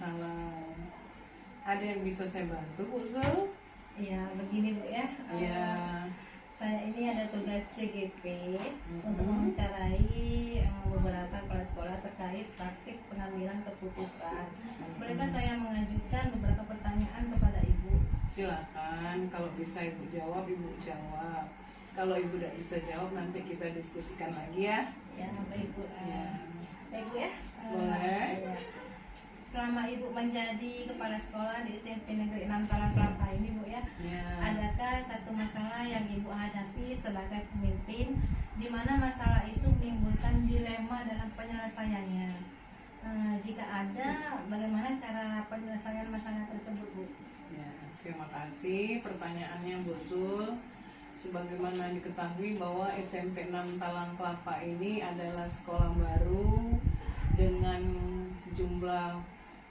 Waalaikumsalam. Ada yang bisa saya bantu, Bu Zul? Ya, begini Bu ya. Iya. Saya ini ada tugas CGP untuk mewawancarai beberapa kepala sekolah terkait praktik pengambilan keputusan. Bolehkah saya mengajukan beberapa pertanyaan kepada Ibu? Silakan, kalau bisa Ibu jawab, Ibu jawab. Kalau Ibu tidak bisa jawab, nanti kita diskusikan lagi ya. Ya, baik Bu. Baik Bu ya. Boleh. Ya. Selama Ibu menjadi kepala sekolah di SMP Negeri 6 Talang Kelapa ini Bu ya, adakah satu masalah yang Ibu hadapi sebagai pemimpin di mana masalah itu menimbulkan dilema dalam penyelesaiannya? Jika ada, bagaimana cara penyelesaian masalah tersebut Bu? Ya, terima kasih pertanyaannya Bu Zul. Sebagaimana diketahui bahwa SMP 6 Talang Kelapa ini adalah sekolah baru dengan jumlah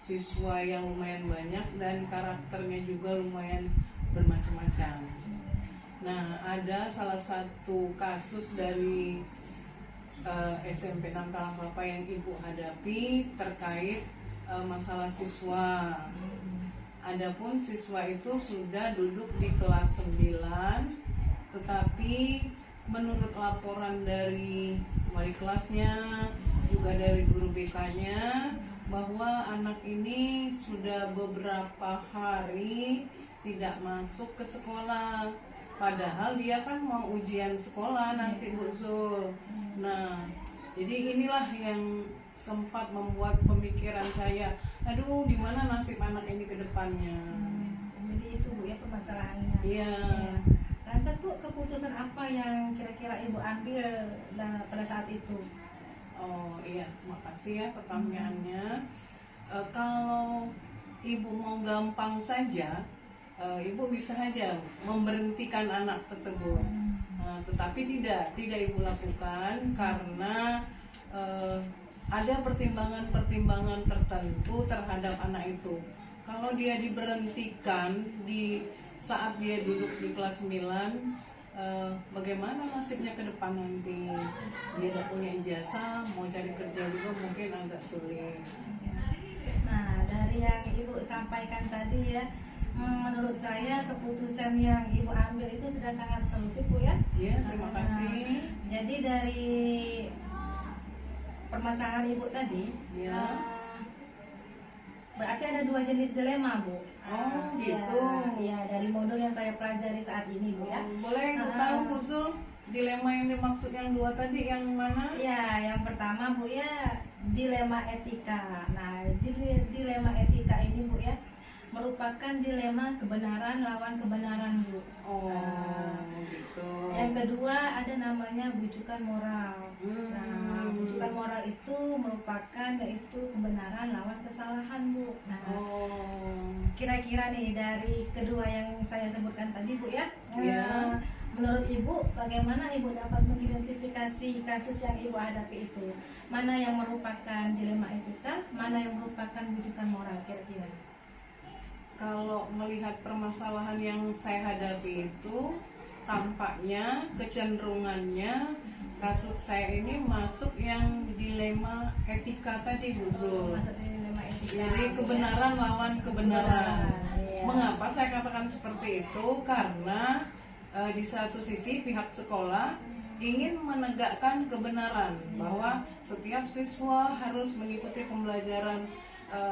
siswa yang lumayan banyak dan karakternya juga lumayan bermacam-macam. Nah, ada salah satu kasus dari SMP 6 Talang Kelapa yang Ibu hadapi terkait masalah siswa. Adapun siswa itu sudah duduk di kelas 9, tetapi menurut laporan dari wali kelasnya, juga dari guru BK-nya, bahwa anak ini sudah beberapa hari tidak masuk ke sekolah. Padahal dia kan mau ujian sekolah nanti Bu Zul. Nah, jadi inilah yang sempat membuat pemikiran saya, aduh gimana nasib anak ini ke depannya. Jadi itu Bu ya permasalahannya. Iya. Lantas Bu, keputusan apa yang kira-kira Ibu ambil pada saat itu? Oh iya, makasih ya pertanyaannya. Kalau Ibu mau gampang saja, Ibu bisa saja memberhentikan anak tersebut. Tetapi tidak Ibu lakukan karena ada pertimbangan-pertimbangan tertentu terhadap anak itu. Kalau dia diberhentikan di saat dia duduk di kelas 9, bagaimana nasibnya ke depan nanti? Dia tidak punya ijazah, mau cari kerja juga mungkin agak sulit. Nah, dari yang Ibu sampaikan tadi ya, menurut saya keputusan yang Ibu ambil itu sudah sangat solutif Bu ya. Iya, terima kasih. Jadi dari permasalahan Ibu tadi, berarti ada dua jenis dilema Bu. Oh gitu. Ya, dari modul yang saya pelajari saat ini Bu ya. Boleh Ibu tahu Bu Zul, dilema yang dimaksud yang dua tadi yang mana? Ya, yang pertama Bu ya, dilema etika. Nah, dilema etika ini Bu ya, merupakan dilema kebenaran lawan kebenaran Bu. Gitu. Yang kedua ada namanya bujukan moral. Nah, bujukan moral itu merupakan yaitu kebenaran lawan kesalahan Bu. Nah, kira-kira nih dari kedua yang saya sebutkan tadi Bu ya. Menurut Ibu, bagaimana Ibu dapat mengidentifikasi kasus yang Ibu hadapi itu? Mana yang merupakan dilema etika, mana yang merupakan bujukan moral kira-kira? Kalau melihat permasalahan yang saya hadapi itu, tampaknya kecenderungannya kasus saya ini masuk yang dilema etika tadi Bu Zul. Jadi kebenaran lawan kebenaran. Mengapa saya katakan seperti itu? Karena di satu sisi pihak sekolah ingin menegakkan kebenaran bahwa setiap siswa harus mengikuti pembelajaran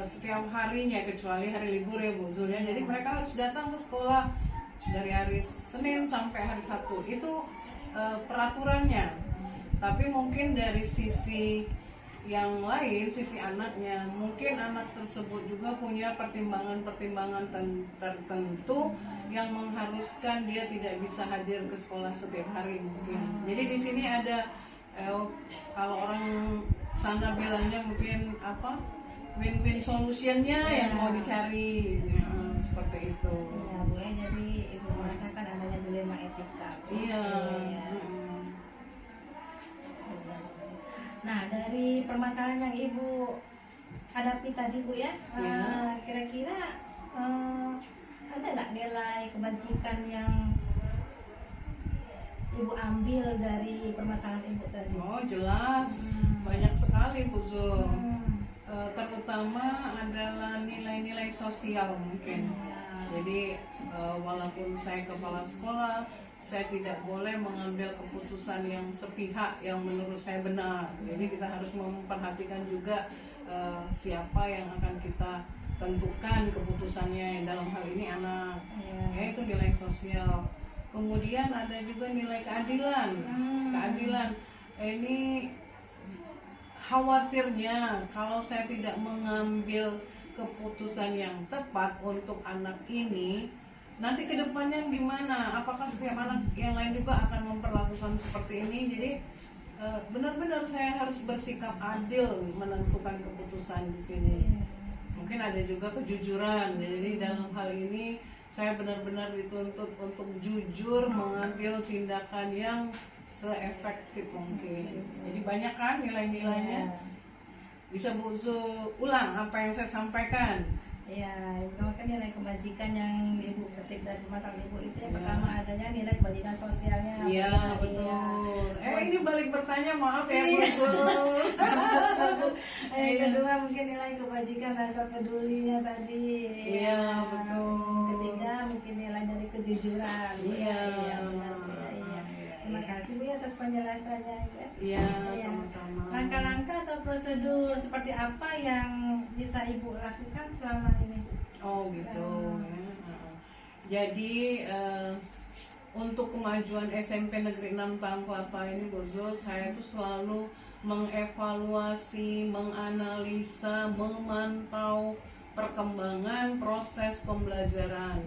setiap harinya kecuali hari libur ya Bu Zul ya. Jadi mereka harus datang ke sekolah dari hari Senin sampai hari Sabtu. Itu peraturannya. Tapi mungkin dari sisi yang lain, sisi anaknya, mungkin anak tersebut juga punya pertimbangan-pertimbangan tertentu yang mengharuskan dia tidak bisa hadir ke sekolah setiap hari mungkin. Jadi di sini ada kalau orang sana bilangnya mungkin apa? Win-win solutionnya yang mau dicari, seperti itu. Ya Bu ya, jadi Ibu merasakan adanya dilema etika. Iya. Nah, dari permasalahan yang Ibu hadapi tadi Bu ya, kira-kira ada nggak nilai kebajikan yang Ibu ambil dari permasalahan Ibu tadi? Oh jelas, banyak sekali Bu Zul. terutama adalah nilai-nilai sosial mungkin. Jadi walaupun saya kepala sekolah, saya tidak boleh mengambil keputusan yang sepihak yang menurut saya benar. Jadi kita harus memperhatikan juga siapa yang akan kita tentukan keputusannya, dalam hal ini anak. Ya, itu nilai sosial. Kemudian ada juga nilai keadilan. Keadilan ini khawatirnya kalau saya tidak mengambil keputusan yang tepat untuk anak ini, nanti kedepannya gimana? Apakah setiap anak yang lain juga akan memperlakukan seperti ini? Jadi benar-benar saya harus bersikap adil menentukan keputusan di sini. Mungkin ada juga kejujuran. Jadi dalam hal ini saya benar-benar dituntut untuk jujur mengambil tindakan yang seefektif mungkin. Jadi banyak kan nilai-nilainya. Bisa Bu Zul ulang apa yang saya sampaikan? Ya, itu kan nilai kebajikan yang Ibu ketik dari masalah Ibu itu yang pertama adanya nilai kebajikan sosialnya. Iya, betul. Ini balik bertanya, maaf ya Bu Zul. Yang kedua mungkin nilai kebajikan rasa pedulinya tadi. Iya, betul. Ketiga mungkin nilai dari kejujuran. Iya, benar Bu ya. Iya. Terima kasih Bu ya atas penjelasannya ya. Iya, sama-sama. Langkah-langkah atau prosedur seperti apa yang bisa Ibu lakukan selama ini? Oh gitu ya. Jadi untuk kemajuan SMP Negeri 6 Tangkelapa ini Bu Zul, saya tuh selalu mengevaluasi, menganalisa, memantau perkembangan proses pembelajaran,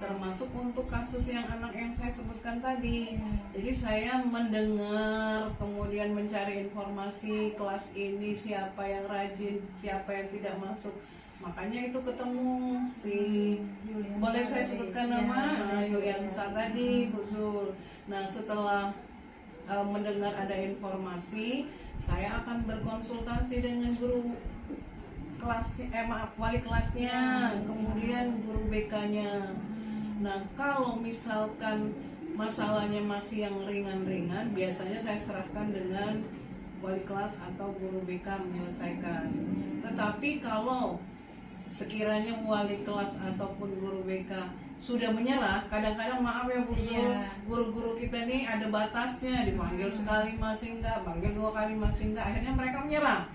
termasuk untuk kasus yang anak yang saya sebutkan tadi. Jadi saya mendengar, kemudian mencari informasi kelas ini siapa yang rajin, siapa yang tidak masuk. Makanya itu ketemu si boleh saya sebutkan nama Yuliansa tadi, Bu Zul. Nah setelah mendengar ada informasi, saya akan berkonsultasi dengan guru kelasnya, wali kelasnya, kemudian guru BK-nya. Nah, kalau misalkan masalahnya masih yang ringan-ringan, biasanya saya serahkan dengan wali kelas atau guru BK menyelesaikan. Tetapi kalau sekiranya wali kelas ataupun guru BK sudah menyerah, kadang-kadang maaf ya Bu, guru-guru kita nih ada batasnya, dipanggil sekali masih enggak, panggil 2 kali masih enggak, akhirnya mereka menyerah.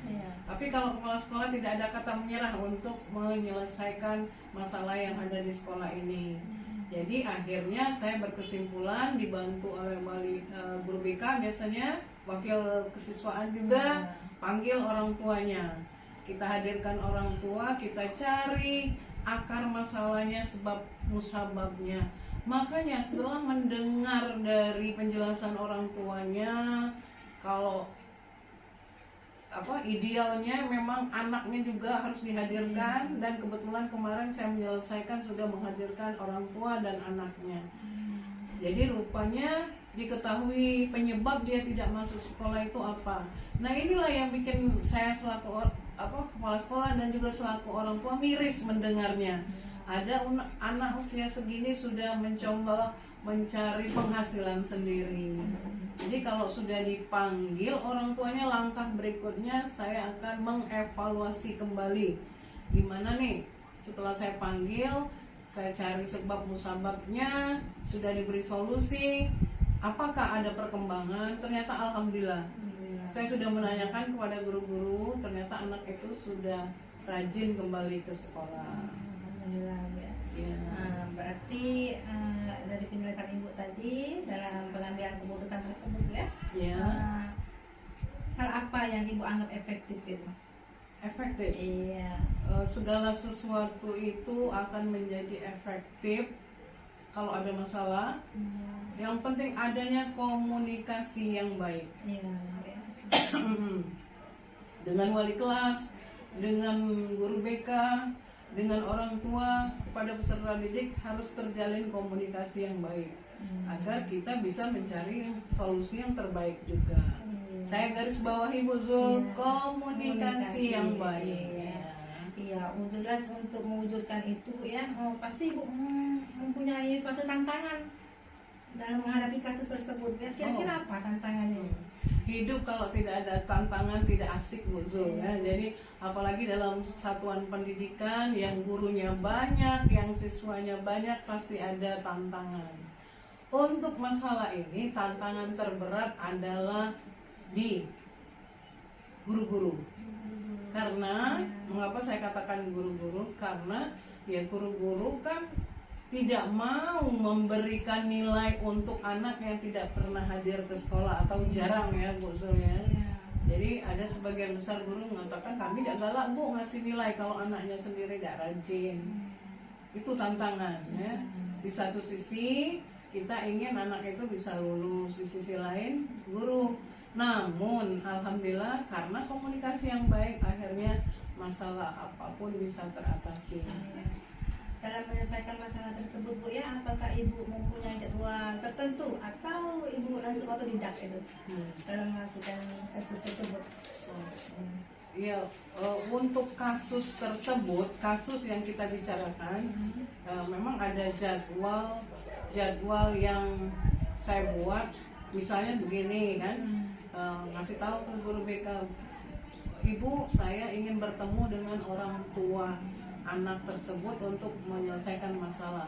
Tapi kalau kepala sekolah tidak ada kata menyerah untuk menyelesaikan masalah yang ada di sekolah ini. Jadi akhirnya saya berkesimpulan dibantu oleh wali guru BK, biasanya wakil kesiswaan juga, panggil orang tuanya. Kita hadirkan orang tua, kita cari akar masalahnya, sebab musababnya. Makanya setelah mendengar dari penjelasan orang tuanya, kalau idealnya memang anaknya juga harus dihadirkan, dan kebetulan kemarin saya menyelesaikan sudah menghadirkan orang tua dan anaknya. Jadi rupanya diketahui penyebab dia tidak masuk sekolah itu apa. Nah inilah yang bikin saya selaku kepala sekolah dan juga selaku orang tua miris mendengarnya. Ada anak usia segini sudah mencoba mencari penghasilan sendiri. Jadi kalau sudah dipanggil orang tuanya, langkah berikutnya saya akan mengevaluasi kembali. Gimana nih setelah saya panggil, saya cari sebab musababnya, sudah diberi solusi, apakah ada perkembangan? Ternyata alhamdulillah, saya sudah menanyakan kepada guru-guru, ternyata anak itu sudah rajin kembali ke sekolah. Alhamdulillah ya. Berarti dari penjelasan Ibu tadi dalam pengambilan keputusan tersebut ya. Hal apa yang Ibu anggap efektif itu? Efektif? Iya. Segala sesuatu itu akan menjadi efektif kalau ada masalah. Yang penting adanya komunikasi yang baik. Dengan wali kelas, dengan guru BK, dengan orang tua, kepada peserta didik harus terjalin komunikasi yang baik agar kita bisa mencari solusi yang terbaik juga. Saya garis bawahi Bu Zul, komunikasi yang baik. Iya, jelas untuk mewujudkan itu ya, pasti Ibu mempunyai suatu tantangan dalam menghadapi kasus tersebut? Kira-kira apa tantangannya? Hidup kalau tidak ada tantangan tidak asik, Bu Zul, ya. Jadi apalagi dalam satuan pendidikan yang gurunya banyak, yang siswanya banyak, pasti ada tantangan. Untuk masalah ini tantangan terberat adalah di guru-guru. Karena mengapa saya katakan guru-guru? Karena ya guru-guru kan tidak mau memberikan nilai untuk anak yang tidak pernah hadir ke sekolah atau jarang, ya Bu Zul, ya. Jadi ada sebagian besar guru mengatakan kami tidak galak, Bu, ngasih nilai kalau anaknya sendiri tidak rajin. Itu tantangan, ya. Di satu sisi kita ingin anak itu bisa lulus, di sisi lain guru. Namun alhamdulillah karena komunikasi yang baik akhirnya masalah apapun bisa teratasi. Dalam menyelesaikan masalah tersebut, Bu, ya, apakah Ibu mempunyai jadwal tertentu atau Ibu langsung otodidak itu dalam melakukan kasus tersebut? Iya, untuk kasus tersebut, kasus yang kita bicarakan, memang ada jadwal yang saya buat. Misalnya begini kan, ngasih tahu ke guru BK, Ibu, saya ingin bertemu dengan orang tua anak tersebut untuk menyelesaikan masalah.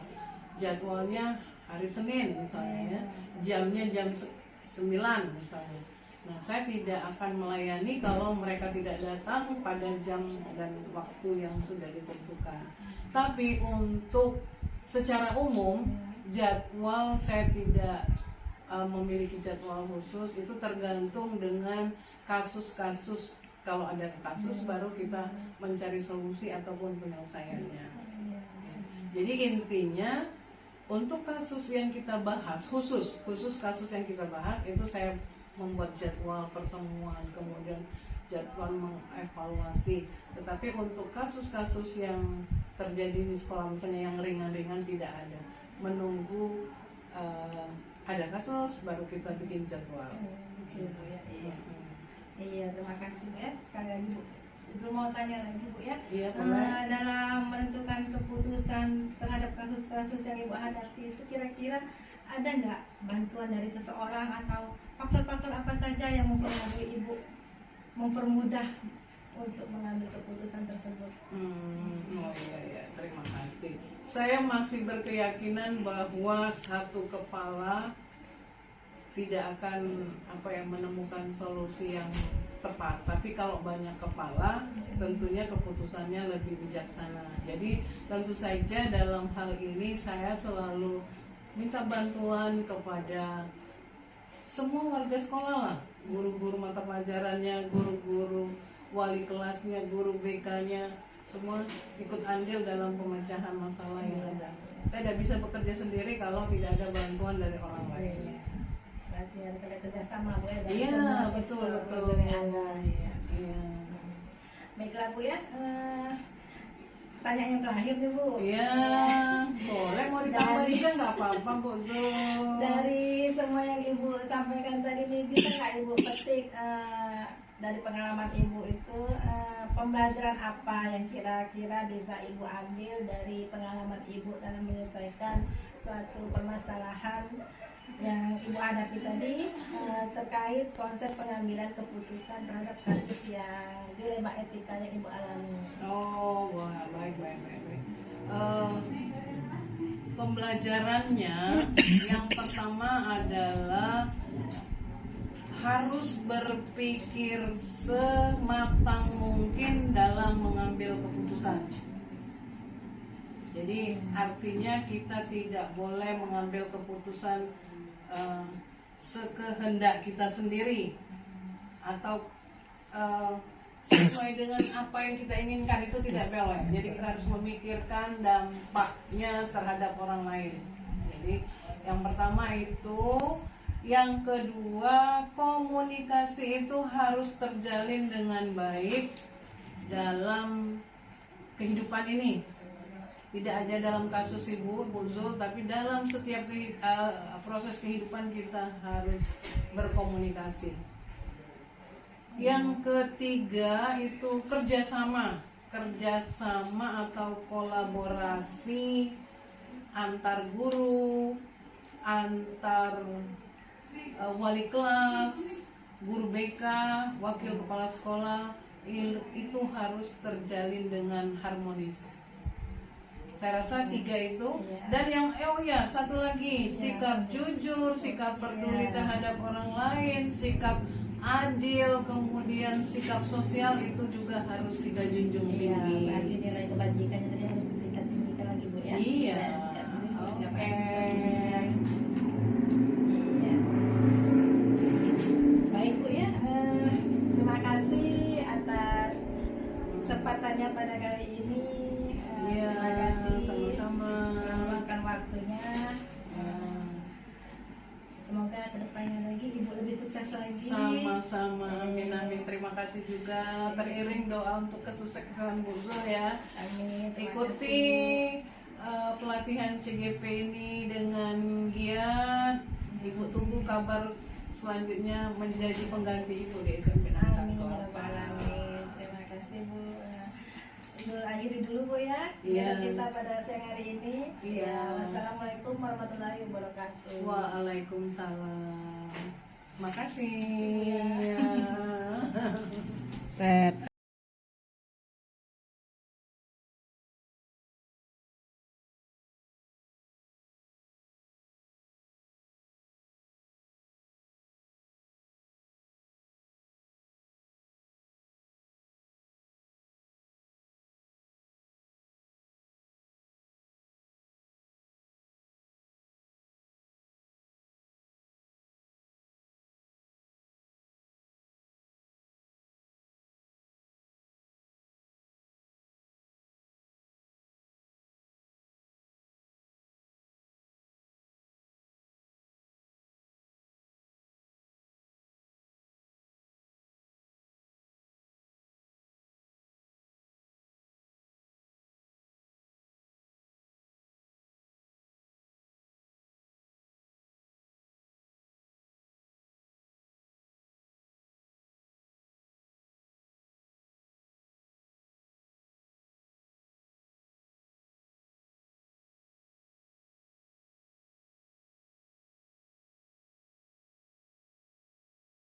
Jadwalnya hari Senin misalnya, jamnya jam 9 misalnya. Nah, saya tidak akan melayani kalau mereka tidak datang pada jam dan waktu yang sudah ditentukan. Tapi untuk secara umum, jadwal saya tidak memiliki jadwal khusus. Itu tergantung dengan kasus-kasus. Kalau ada kasus baru kita mencari solusi ataupun penyelesaiannya. Jadi intinya untuk kasus yang kita bahas, khusus kasus yang kita bahas, itu saya membuat jadwal pertemuan, kemudian jadwal mengevaluasi. Tetapi untuk kasus-kasus yang terjadi di sekolah misalnya yang ringan-ringan tidak ada. Menunggu ada kasus baru kita bikin jadwal. Iya, terima kasih, Bu, ya. Sekali lagi, Bu, saya mau tanya lagi, Bu, ya. Iya, dalam menentukan keputusan terhadap kasus-kasus yang Ibu hadapi itu kira-kira ada nggak bantuan dari seseorang atau faktor-faktor apa saja yang mempengaruhi Ibu mempermudah untuk mengambil keputusan tersebut? Oh iya, terima kasih. Saya masih berkeyakinan bahwa satu kepala tidak akan menemukan solusi yang tepat. Tapi kalau banyak kepala, tentunya keputusannya lebih bijaksana. Jadi tentu saja dalam hal ini saya selalu minta bantuan kepada semua warga sekolah lah, guru-guru mata pelajarannya, guru-guru wali kelasnya, guru BK-nya, semua ikut andil dalam pemecahan masalah yang ada. Saya tidak bisa bekerja sendiri kalau tidak ada bantuan dari orang lain. Berarti harus ada kerjasama, Bu, ya. Iya, betul. Iya. Baiklah, Bu, ya. Tanya yang terakhir nih, Bu. Iya, boleh mau ditambah juga nggak apa-apa, Bu Zul. Dari semua yang Ibu sampaikan tadi nih, bisa nggak Ibu petik dari pengalaman Ibu itu pembelajaran apa yang kira-kira bisa Ibu ambil dari pengalaman Ibu dalam menyelesaikan suatu permasalahan yang Ibu hadapi tadi terkait konsep pengambilan keputusan terhadap kasus yang dilema etika yang Ibu alami? Oh, wah, baik. Pembelajarannya yang pertama adalah harus berpikir sematang mungkin dalam mengambil keputusan. Jadi artinya kita tidak boleh mengambil keputusan sekehendak kita sendiri atau sesuai dengan apa yang kita inginkan, itu tidak boleh. Jadi kita harus memikirkan dampaknya terhadap orang lain. Jadi yang pertama itu. Yang kedua, komunikasi itu harus terjalin dengan baik dalam kehidupan ini. Tidak hanya dalam kasus Ibu Zul, tapi dalam setiap proses kehidupan kita harus berkomunikasi. Yang ketiga itu kerjasama atau kolaborasi antar guru, antar wali kelas, guru BK, wakil kepala sekolah itu harus terjalin dengan harmonis. Saya rasa 3 itu. Dan yang satu lagi, sikap jujur, sikap peduli terhadap orang lain, sikap adil, kemudian sikap sosial itu juga harus kita junjung tinggi. Berarti nilai kebajikannya tadi harus ditingkatkan lagi Bu ya. Iya. Oke. Baik Bu ya, terima kasih atas kesempatannya pada kali ini. Terima kasih. Sama-sama. Meluangkan waktunya. Semoga kedepannya lagi Ibu lebih sukses lagi. Sama-sama. Amin amin. Terima kasih juga. Teriring doa untuk kesuksesan Bu Zul ya. Amin. Ikuti pelatihan CGP ini dengan giat. Ibu tunggu kabar selanjutnya menjadi pengganti Ibu di SMP Amin. Nangka. Terima kasih Bu. Zul akhiri dulu Bu ya. Iya. Kita pada siang hari ini. Iya. Wassalamualaikum warahmatullahi wabarakatuh. Waalaikumsalam. Makasih. Iya. Ya.